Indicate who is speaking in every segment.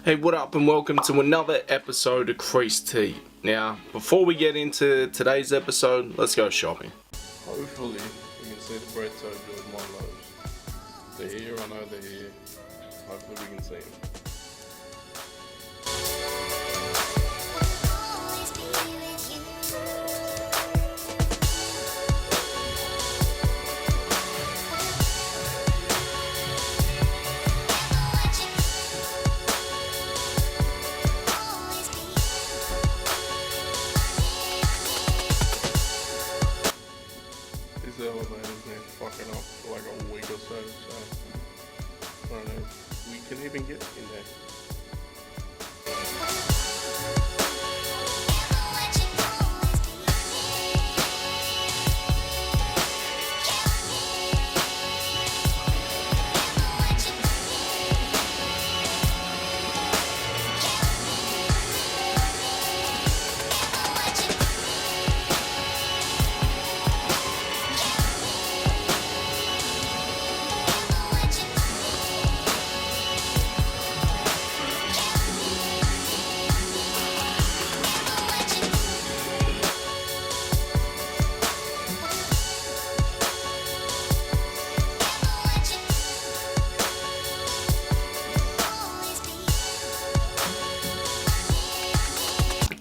Speaker 1: Hey, what up and welcome to another episode of Creased Tea. Now, before we get into today's episode, let's go shopping.
Speaker 2: Hopefully, you can see the bread soldier with my loaves. They're here, I know they're here. Hopefully we can see them. This elevator's been fucking up for like a week or so, I don't know if we can even get in there.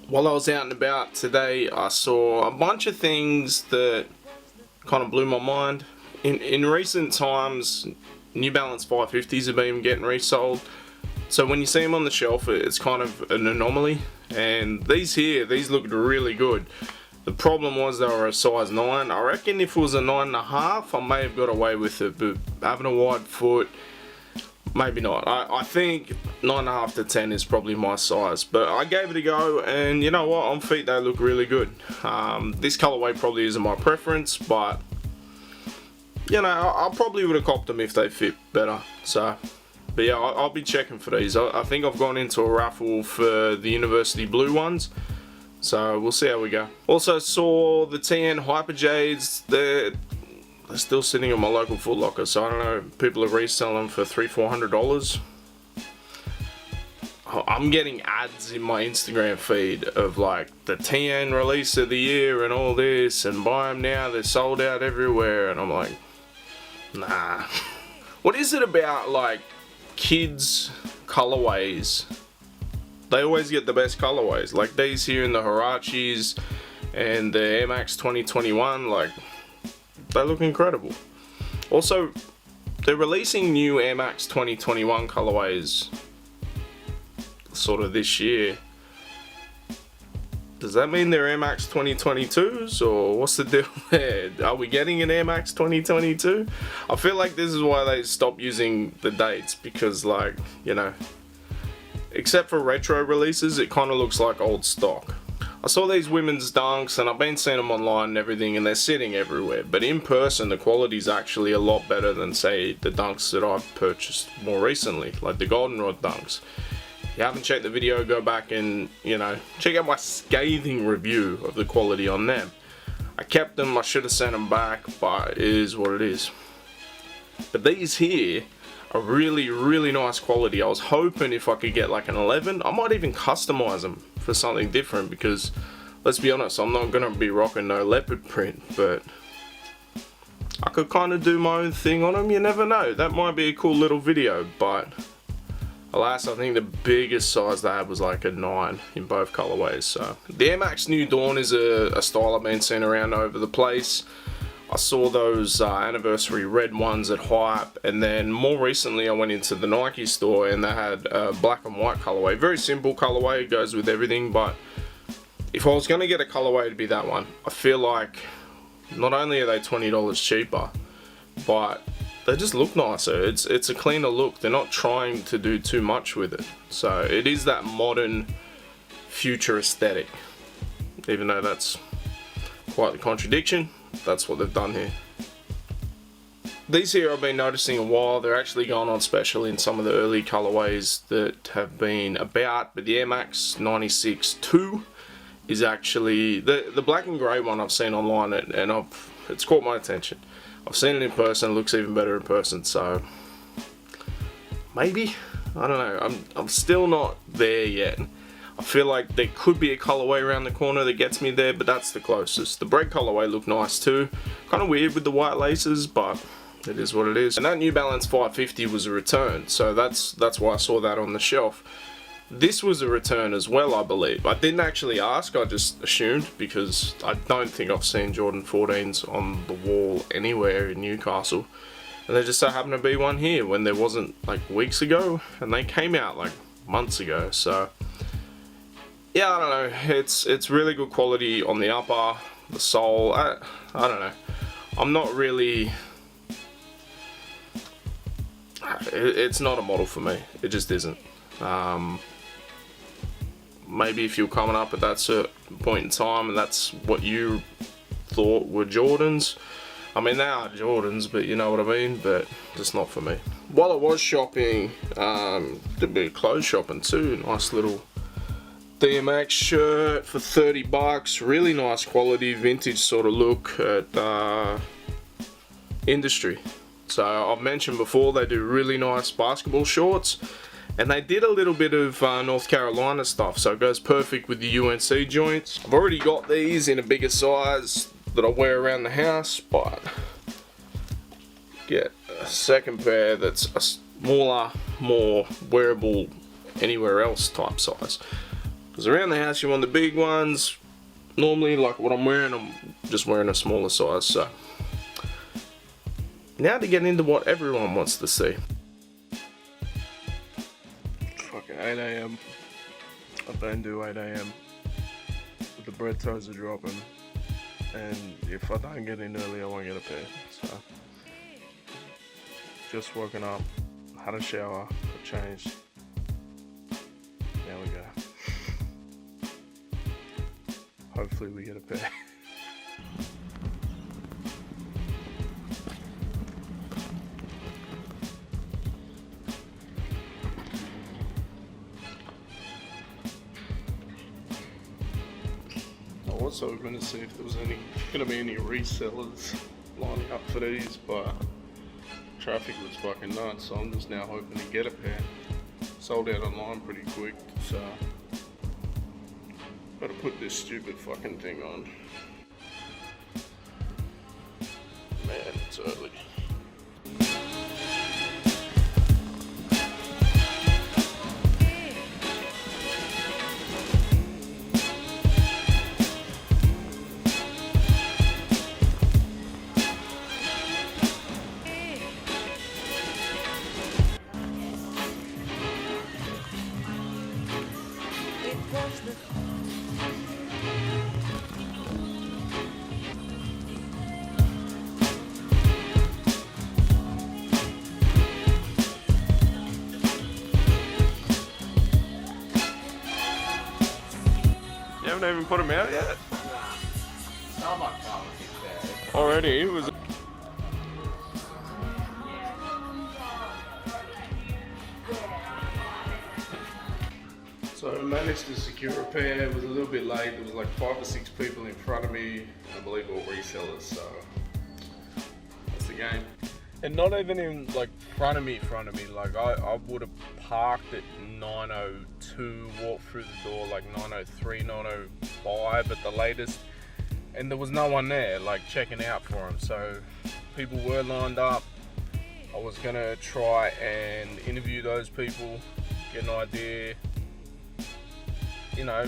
Speaker 1: While I was out and about today, I saw a bunch of things that kind of blew my mind. In recent times, New Balance 550s have been getting resold. So when you see them on the shelf, it's kind of an anomaly. And these looked really good. The problem was they were a size 9. I reckon if it was a 9.5, I may have got away with it. But having a wide foot, maybe not. I think 9.5 to 10 is probably my size, but I gave it a go, and you know what, on feet they look really good. This colorway probably isn't my preference, but you know, I probably would have copped them if they fit better. So, but yeah, I'll be checking for these. I think I've gone into a raffle for the University Blue ones, so we'll see how we go. Also saw the TN Hyper Jades. They're still sitting at my local Foot Locker, so I don't know, people are reselling them for $300-400. I'm getting ads in my Instagram feed of like the TN release of the year and all this, and buy them now, they're sold out everywhere, and I'm like, nah. What is it about like kids colorways? They always get the best colorways, like these here in the Huaraches and the Air Max 2021, like they look incredible. Also, they're releasing new Air Max 2021 colorways sort of this year. Does that mean they're Air Max 2022s, or what's the deal there? Are we getting an Air Max 2022? I feel like this is why they stopped using the dates, because like, you know, except for retro releases, it kind of looks like old stock. I saw these women's dunks, and I've been seeing them online and everything, and they're sitting everywhere. But in person, the quality's actually a lot better than, say, the dunks that I've purchased more recently, like the Goldenrod dunks. If you haven't checked the video, go back and, you know, check out my scathing review of the quality on them. I kept them, I should have sent them back, but it is what it is. But these here are really, really nice quality. I was hoping if I could get like an 11, I might even customize them for something different, because let's be honest, I'm not gonna be rocking no leopard print, but I could kind of do my own thing on them. You never know, that might be a cool little video. But alas, I think the biggest size they had was like a 9 in both colorways. So the Air Max New Dawn is a style I've been seeing around over the place. I saw those anniversary red ones at Hype, and then more recently I went into the Nike store and they had a black and white colorway. Very simple colorway, it goes with everything, but if I was going to get a colorway, it'd be that one. I feel like not only are they $20 cheaper, but they just look nicer. It's a cleaner look. They're not trying to do too much with it. So it is that modern future aesthetic, even though that's quite the contradiction. That's what they've done here. These here I've been noticing a while. They're actually going on special in some of the early colorways that have been about, but the Air Max 96-2 is actually the black and grey one I've seen online, and it's caught my attention. I've seen it in person, it looks even better in person, so maybe I don't know. I'm still not there yet. I feel like there could be a colorway around the corner that gets me there, but that's the closest. The bread colorway looked nice too. Kind of weird with the white laces, but it is what it is. And that New Balance 550 was a return, so that's why I saw that on the shelf. This was a return as well, I believe. I didn't actually ask, I just assumed, because I don't think I've seen Jordan 14s on the wall anywhere in Newcastle. And there just so happened to be one here when there wasn't, like, weeks ago, and they came out like months ago, so yeah, I don't know. It's really good quality on the upper, the sole. I don't know. I'm not really. It's not a model for me. It just isn't. Maybe if you're coming up at that certain point in time and that's what you thought were Jordans. I mean, they are Jordans, but you know what I mean. But just not for me. While I was shopping, did a bit of clothes shopping too. Nice little DMX shirt for 30 bucks, really nice quality, vintage sort of look at Industry. So I've mentioned before they do really nice basketball shorts, and they did a little bit of North Carolina stuff, so it goes perfect with the UNC joints. I've already got these in a bigger size that I wear around the house, but get a second pair that's a smaller, more wearable anywhere else type size. Because around the house you want the big ones. Normally, like what I'm just wearing a smaller size. So now to get into what everyone wants to see. Fucking 8 AM. I don't do 8 AM. But the bread toes are dropping. And if I don't get in early, I won't get a pair. So just woken up, had a shower, I changed. There we go. Hopefully we get a pair. I was hoping to see if there was going to be any resellers lining up for these, but traffic was fucking nuts, so I'm just now hoping to get a pair. Sold out online pretty quick, so gotta put this stupid fucking thing on. Man, it's early. You haven't even put them out yet? Already? It was. So I managed to secure a pair. It was a little bit late. There was like 5 or 6 people in front of me. I believe all resellers, so that's the game. And not even in like front of me. Like I would have parked at 9:02, walked through the door like 9:03, 9:05 at the latest, and there was no one there like checking out for them. So people were lined up. I was gonna try and interview those people, get an idea. You know,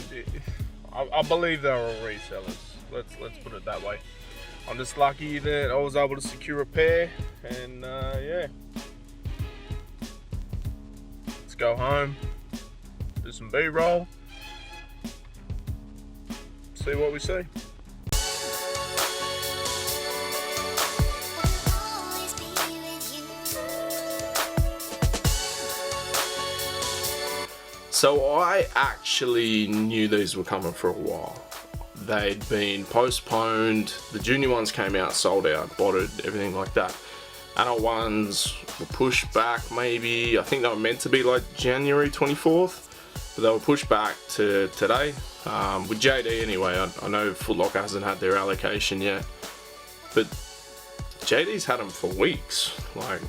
Speaker 1: I believe they were all resellers. Let's put it that way. I'm just lucky that I was able to secure a pair, and yeah. Let's go home, do some B-roll, see what we see. So I actually knew these were coming for a while. They'd been postponed, the junior ones came out, sold out, botted, everything like that. Adult ones were pushed back maybe, I think they were meant to be like January 24th, but they were pushed back to today. With JD anyway, I know Foot Locker hasn't had their allocation yet, but JD's had them for weeks. Like,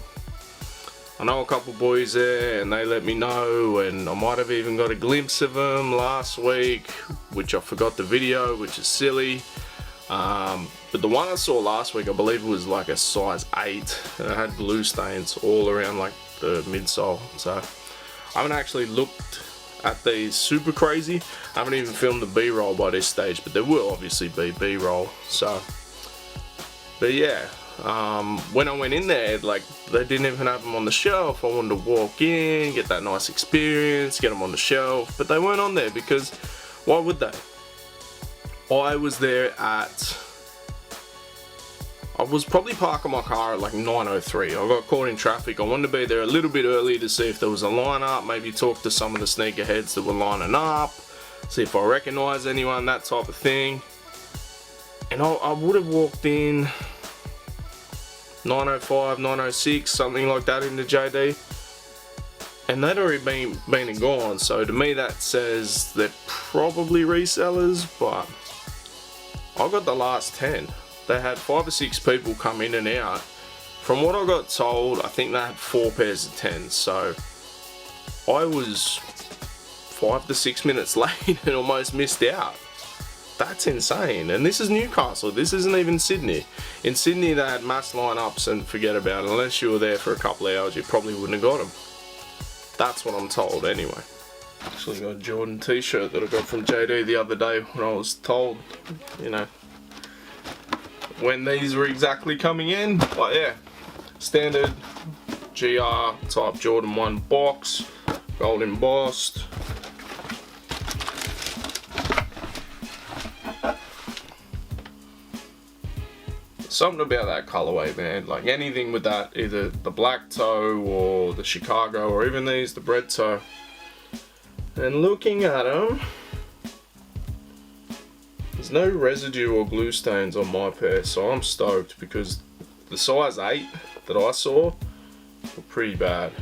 Speaker 1: I know a couple boys there and they let me know, and I might have even got a glimpse of them last week, which I forgot the video, which is silly. But the one I saw last week, I believe it was like a size 8, and it had glue stains all around like the midsole. So I haven't actually looked at these super crazy. I haven't even filmed the B-roll by this stage, but there will obviously be B-roll. So, but yeah, when I went in there, like, they didn't even have them on the shelf. I wanted to walk in, get that nice experience, get them on the shelf, but they weren't on there because why would they? I was there at, I was probably parking my car at like 9:03. I got caught in traffic. I wanted to be there a little bit early to see if there was a lineup, maybe talk to some of the sneakerheads that were lining up, see if I recognize anyone, that type of thing. And I would have walked in 9:05, 9:06, something like that into JD, and they'd already been and gone. So to me that says they're probably resellers, but I got the last 10. They had 5 or 6 people come in and out. From what I got told, I think they had 4 pairs of 10s. So I was 5 to 6 minutes late and almost missed out. That's insane. And this is Newcastle. This isn't even Sydney. In Sydney they had mass lineups and forget about it. Unless you were there for a couple of hours, you probably wouldn't have got them. That's what I'm told anyway. Actually got a Jordan t-shirt that I got from JD the other day when I was told, you know, when these were exactly coming in. But yeah, standard GR type Jordan 1 box, gold embossed. Something about that colorway, man. Like anything with that, either the black toe or the Chicago or even these, the bread toe. And looking at them, there's no residue or glue stains on my pair, so I'm stoked because the size 8 that I saw were pretty bad.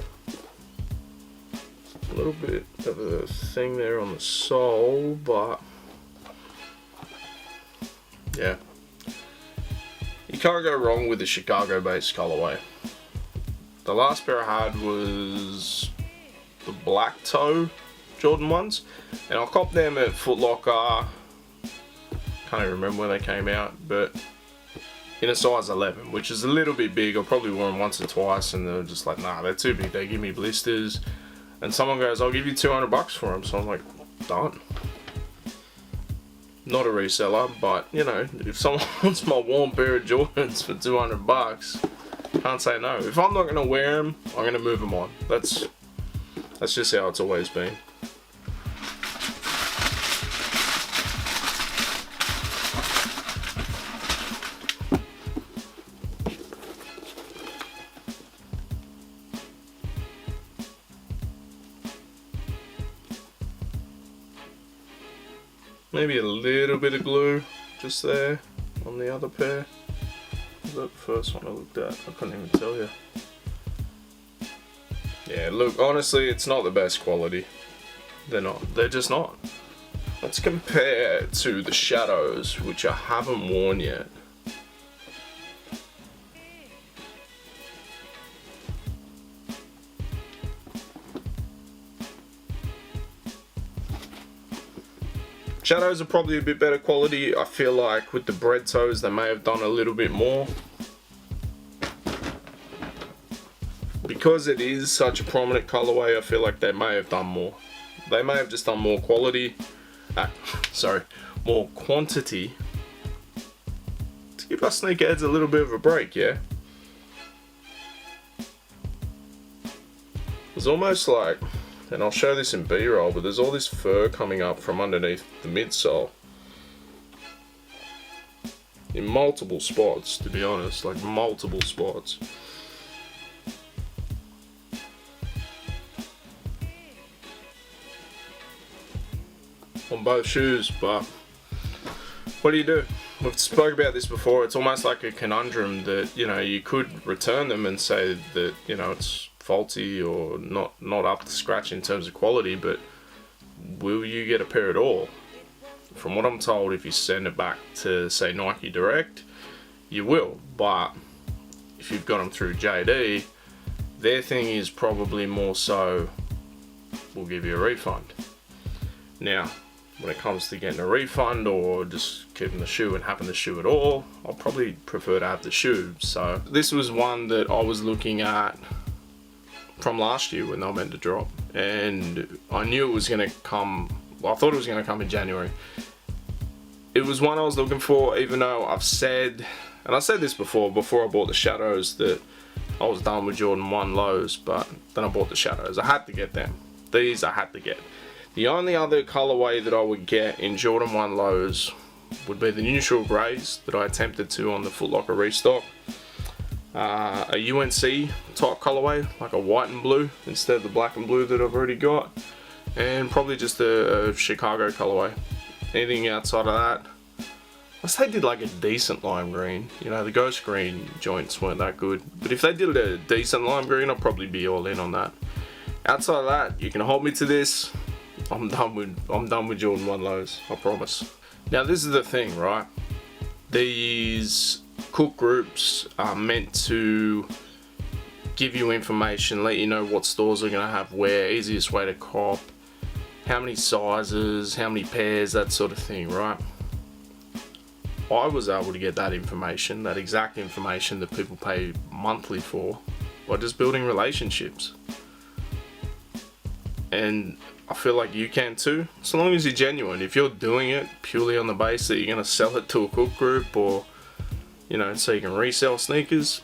Speaker 1: A little bit of a thing there on the sole, but yeah. You can't go wrong with the Chicago based colorway. The last pair I had was the black toe Jordan 1s, and I copped them at Foot Locker. Can't even remember when they came out, but in a size 11, which is a little bit big. I probably wore them once or twice and they were just like, nah, they're too big, they give me blisters. And someone goes, I'll give you $200 for them. So I'm like, done. Not a reseller, but you know, if someone wants my warm pair of Jordans for $200, can't say no. If I'm not gonna wear them, I'm gonna move them on. That's just how it's always been. Maybe a little bit of glue just there on the other pair. Was that the first one I looked at? I couldn't even tell you. Yeah, look, honestly, it's not the best quality. They're not. They're just not. Let's compare to the Shadows, which I haven't worn yet. Shadows are probably a bit better quality. I feel like with the bread toes they may have done a little bit more. Because it is such a prominent colorway, I feel like they may have done more. They may have just done more quality, more quantity to give us sneakerheads a little bit of a break, yeah? It's almost like, and I'll show this in B-roll, but there's all this fur coming up from underneath the midsole. In multiple spots, to be honest, like multiple spots. On both shoes, but what do? We've spoke about this before. It's almost like a conundrum that, you know, you could return them and say that, you know, it's faulty or not up to scratch in terms of quality, but will you get a pair at all? From what I'm told, if you send it back to, say, Nike Direct, you will. But if you've got them through JD, Their thing is probably more so, we'll give you a refund. Now, when it comes to getting a refund or just keeping the shoe and having the shoe at all, I'll probably prefer to have the shoe. So this was one that I was looking at from last year when they were meant to drop, and I knew it was going to come, well, I thought it was going to come in January. It was one I was looking for, even though I've said, and I said this before I bought the Shadows, that I was done with Jordan 1 lows, but then I bought the Shadows. I had to get them. These I had to get. The only other colorway that I would get in Jordan 1 lows would be the neutral greys that I attempted to on the Foot Locker restock. A UNC type colorway, like a white and blue instead of the black and blue that I've already got. And probably just a Chicago colorway. Anything outside of that, unless they did like a decent lime green. You know, the ghost green joints weren't that good. But if they did a decent lime green, I'd probably be all in on that. Outside of that, you can hold me to this. I'm done with Jordan 1 lows, I promise. Now this is the thing, right? These cook groups are meant to give you information, let you know what stores are going to have where, easiest way to cop, how many sizes, how many pairs, that sort of thing, right? I was able to get that information, that exact information that people pay monthly for, by just building relationships. And I feel like you can too, so long as you're genuine. If you're doing it purely on the basis that you're going to sell it to a cook group, or, you know, so you can resell sneakers,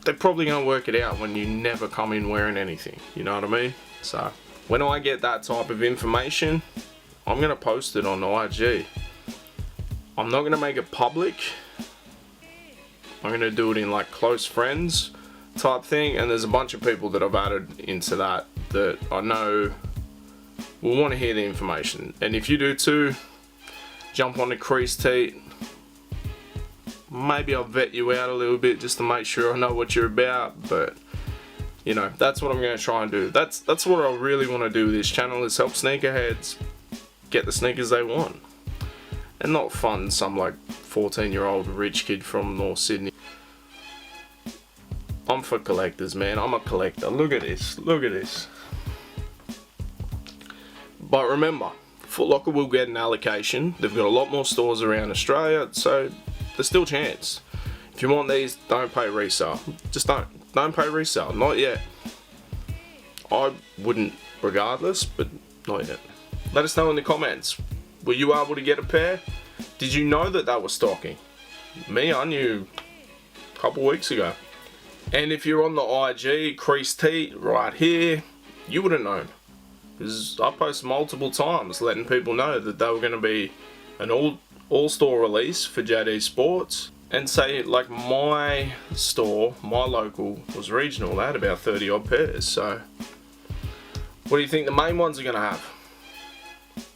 Speaker 1: they're probably going to work it out when you never come in wearing anything, you know what I mean? So when I get that type of information, I'm going to post it on IG. I'm not going to make it public. I'm going to do it in like close friends type thing, and there's a bunch of people that I've added into that I know will want to hear the information. And if you do too, jump on the Creased heat. Maybe I'll vet you out a little bit just to make sure I know what you're about, but you know, that's what I'm going to try and do. That's what I really want to do with this channel, is help sneakerheads get the sneakers they want, and not fund some like 14-year-old rich kid from North Sydney. I'm for collectors, man. I'm a collector. Look at this. Look at this. But remember, Foot Locker will get an allocation. They've got a lot more stores around Australia, so there's still a chance. If you want these, don't pay resale. Just don't pay resale. Not yet. I wouldn't regardless, but not yet. Let us know in the comments. Were you able to get a pair? Did you know that they were stocking? Me, I knew a couple weeks ago. And if you're on the IG, Creased Heat, right here, you would have known. Because I posted multiple times letting people know that they were going to be an all-store release for JD Sports. And say, like, my store, my local, was regional. They had about 30 odd pairs. So, what do you think the main ones are going to have?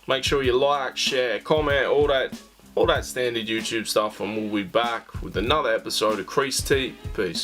Speaker 1: Make sure you like, share, comment, all that standard YouTube stuff. And we'll be back with another episode of Creased Heat. Peace.